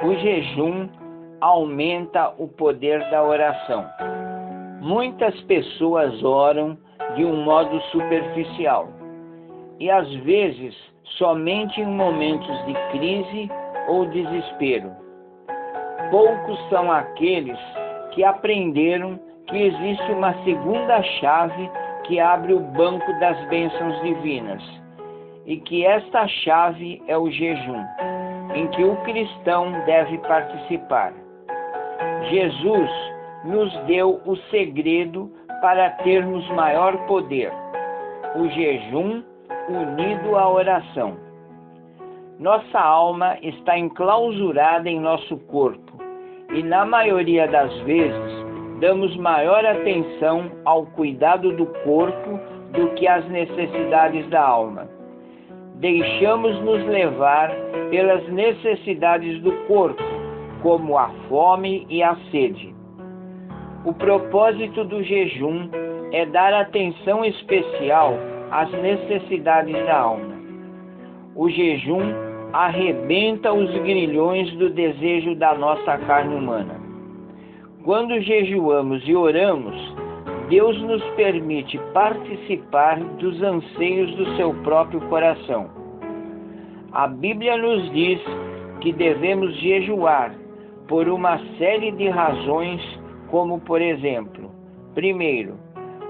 O jejum aumenta o poder da oração. Muitas pessoas oram de um modo superficial e às vezes somente em momentos de crise ou desespero. Poucos são aqueles que aprenderam que existe uma segunda chave que abre o banco das bênçãos divinas, e que esta chave é o jejum, em que o cristão deve participar. Jesus nos deu o segredo para termos maior poder: o jejum unido à oração. Nossa alma está enclausurada em nosso corpo e, na maioria das vezes, damos maior atenção ao cuidado do corpo do que às necessidades da alma. Deixamos-nos levar pelas necessidades do corpo, como a fome e a sede. O propósito do jejum é dar atenção especial às necessidades da alma. O jejum arrebenta os grilhões do desejo da nossa carne humana. Quando jejuamos e oramos, Deus nos permite participar dos anseios do seu próprio coração. A Bíblia nos diz que devemos jejuar por uma série de razões, como, por exemplo, primeiro,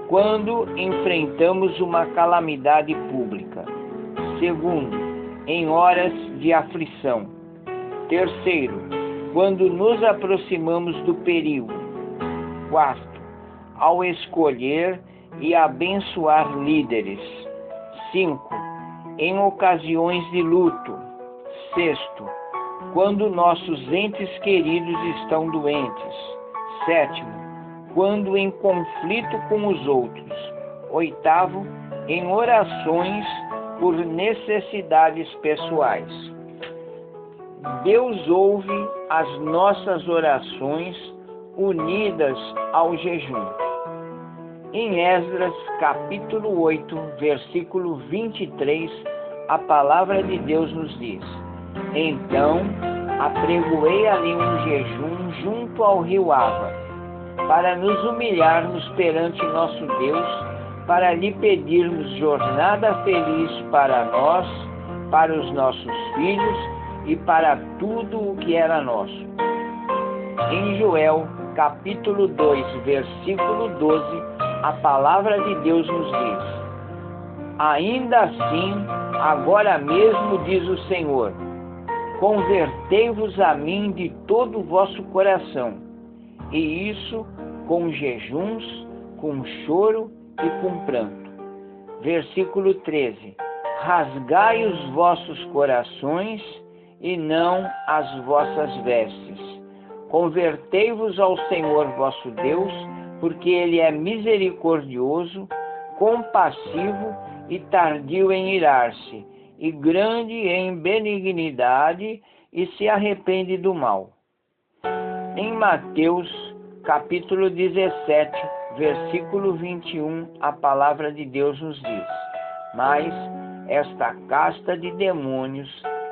quando enfrentamos uma calamidade pública. Segundo, em horas de aflição. Terceiro, quando nos aproximamos do perigo. Quarto, ao escolher e abençoar líderes. 5, em ocasiões de luto. Sexto, quando nossos entes queridos estão doentes. Sétimo, quando em conflito com os outros. Oitavo, em orações por necessidades pessoais. Deus ouve as nossas orações unidas ao jejum. Em Esdras, capítulo 8, versículo 23, a palavra de Deus nos diz: Então apregoei ali um jejum junto ao rio Ava, para nos humilharmos perante nosso Deus, para lhe pedirmos jornada feliz para nós, para os nossos filhos e para tudo o que era nosso. Em Joel, capítulo 2, versículo 12, a palavra de Deus nos diz: Ainda assim, agora mesmo diz o Senhor, convertei-vos a mim de todo o vosso coração, e isso com jejuns, com choro e com pranto. Versículo 13: Rasgai os vossos corações e não as vossas vestes. Convertei-vos ao Senhor vosso Deus, porque Ele é misericordioso, compassivo e tardio em irar-se, e grande em benignidade, e se arrepende do mal. Em Mateus, capítulo 17, versículo 21, a palavra de Deus nos diz: Mas esta casta de demônios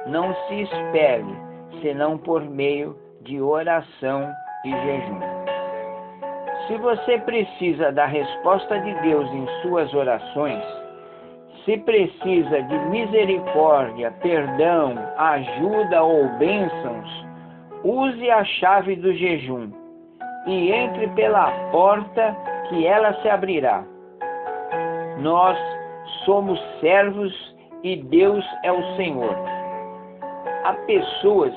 não se expele, senão por meio de oração e jejum. Se você precisa da resposta de Deus em suas orações, se precisa de misericórdia, perdão, ajuda ou bênçãos, use a chave do jejum e entre pela porta que ela se abrirá. Nós somos servos e Deus é o Senhor. Há pessoas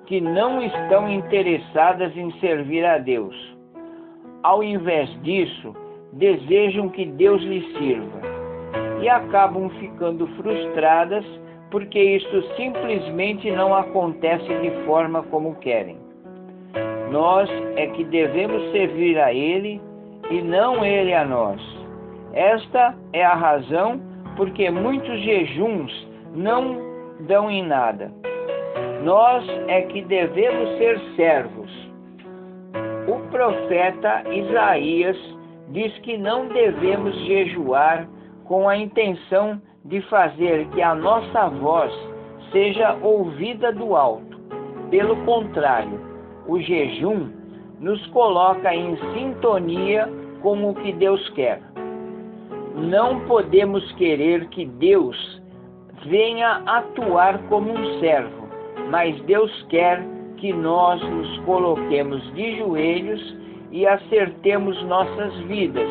que não estão interessadas em servir a Deus. Ao invés disso, desejam que Deus lhes sirva e acabam ficando frustradas porque isto simplesmente não acontece de forma como querem. Nós é que devemos servir a Ele e não Ele a nós. Esta é a razão porque muitos jejuns não dão em nada. Nós é que devemos ser servos. O profeta Isaías diz que não devemos jejuar com a intenção de fazer que a nossa voz seja ouvida do alto, Pelo contrário, o jejum nos coloca em sintonia com o que Deus quer. Não podemos querer que Deus venha atuar como um servo, mas Deus quer que nós nos coloquemos de joelhos e acertemos nossas vidas,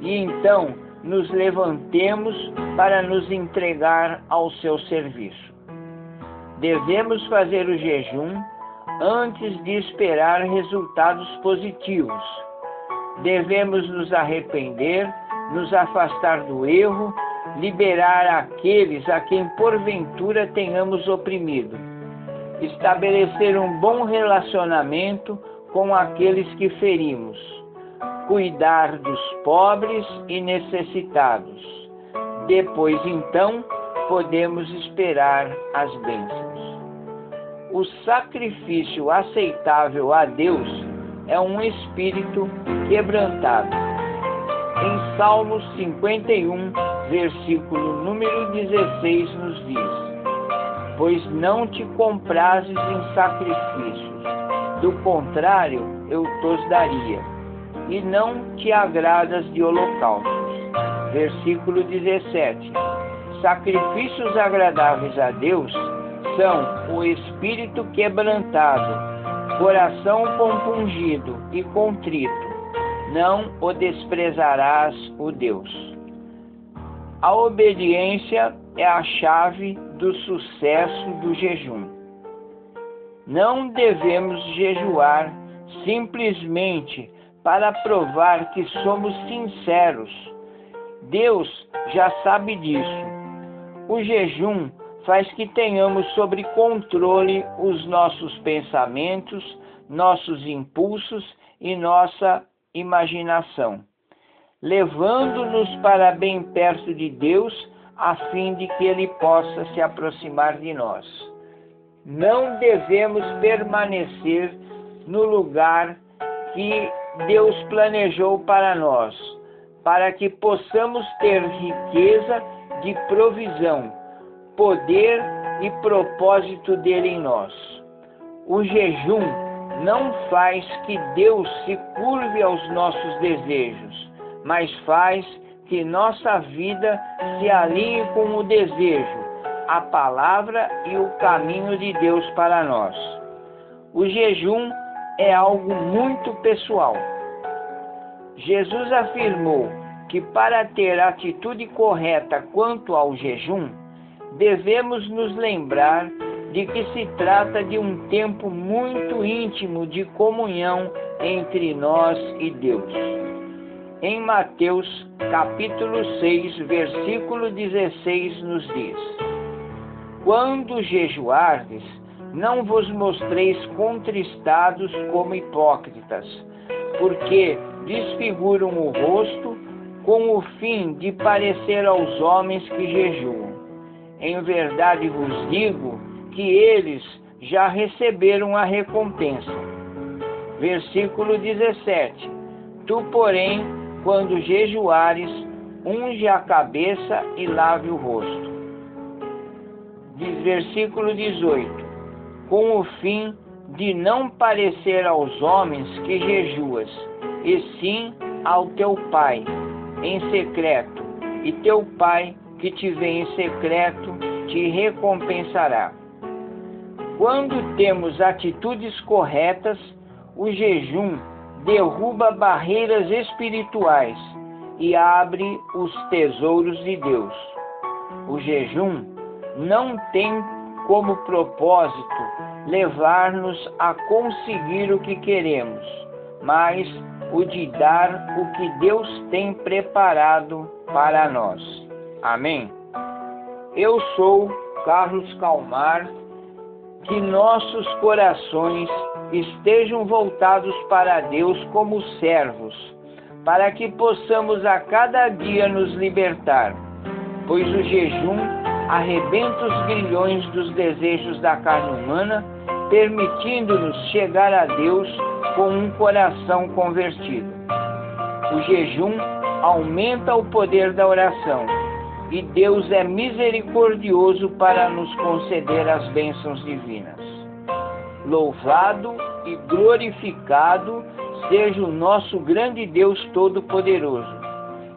e então nos levantemos para nos entregar ao seu serviço. Devemos fazer o jejum antes de esperar resultados positivos. Devemos nos arrepender, nos afastar do erro, liberar aqueles a quem porventura tenhamos oprimido, estabelecer um bom relacionamento com aqueles que ferimos, cuidar dos pobres e necessitados. Depois, então, podemos esperar as bênçãos. O sacrifício aceitável a Deus é um espírito quebrantado. Em Salmos 51, versículo número 16, nos diz: pois não te comprases em sacrifícios, do contrário eu tos daria, e não te agradas de holocaustos. Versículo 17. Sacrifícios agradáveis a Deus são o espírito quebrantado, coração compungido e contrito. Não o desprezarás, o Deus. A obediência é a chave do sucesso do jejum. Não devemos jejuar simplesmente para provar que somos sinceros. Deus já sabe disso. O jejum faz que tenhamos sob controle os nossos pensamentos, nossos impulsos e nossa imaginação, levando-nos para bem perto de Deus, a fim de que Ele possa se aproximar de nós. Não devemos permanecer no lugar que Deus planejou para nós, para que possamos ter riqueza de provisão, poder e propósito dele em nós. O jejum não faz que Deus se curve aos nossos desejos, mas faz que nossa vida se alinhe com o desejo, a palavra e o caminho de Deus para nós. O jejum é algo muito pessoal. Jesus afirmou que para ter a atitude correta quanto ao jejum, devemos nos lembrar de que se trata de um tempo muito íntimo de comunhão entre nós e Deus. Em Mateus, capítulo 6, versículo 16, nos diz: quando jejuardes, não vos mostreis contristados como hipócritas, porque desfiguram o rosto com o fim de parecer aos homens que jejuam. Em verdade vos digo que eles já receberam a recompensa. Versículo 17. Tu, porém, quando jejuares, unge a cabeça e lave o rosto. Versículo 18. Com o fim de não parecer aos homens que jejuas, e sim ao teu Pai em secreto, e teu Pai que te vê em secreto te recompensará. Quando temos atitudes corretas, o jejum derruba barreiras espirituais e abre os tesouros de Deus. O jejum não tem como propósito levar-nos a conseguir o que queremos, mas o de dar o que Deus tem preparado para nós. Amém? Eu sou Carlos Calmar. Que nossos corações estejam voltados para Deus como servos, para que possamos a cada dia nos libertar, pois o jejum arrebenta os grilhões dos desejos da carne humana, permitindo-nos chegar a Deus com um coração convertido. O jejum aumenta o poder da oração, e Deus é misericordioso para nos conceder as bênçãos divinas. Louvado e glorificado seja o nosso grande Deus Todo-Poderoso,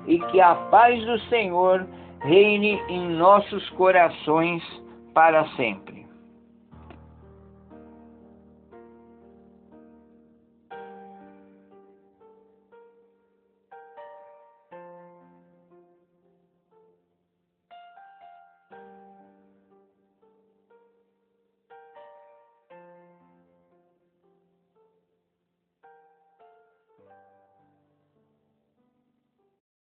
e que a paz do Senhor reine em nossos corações para sempre.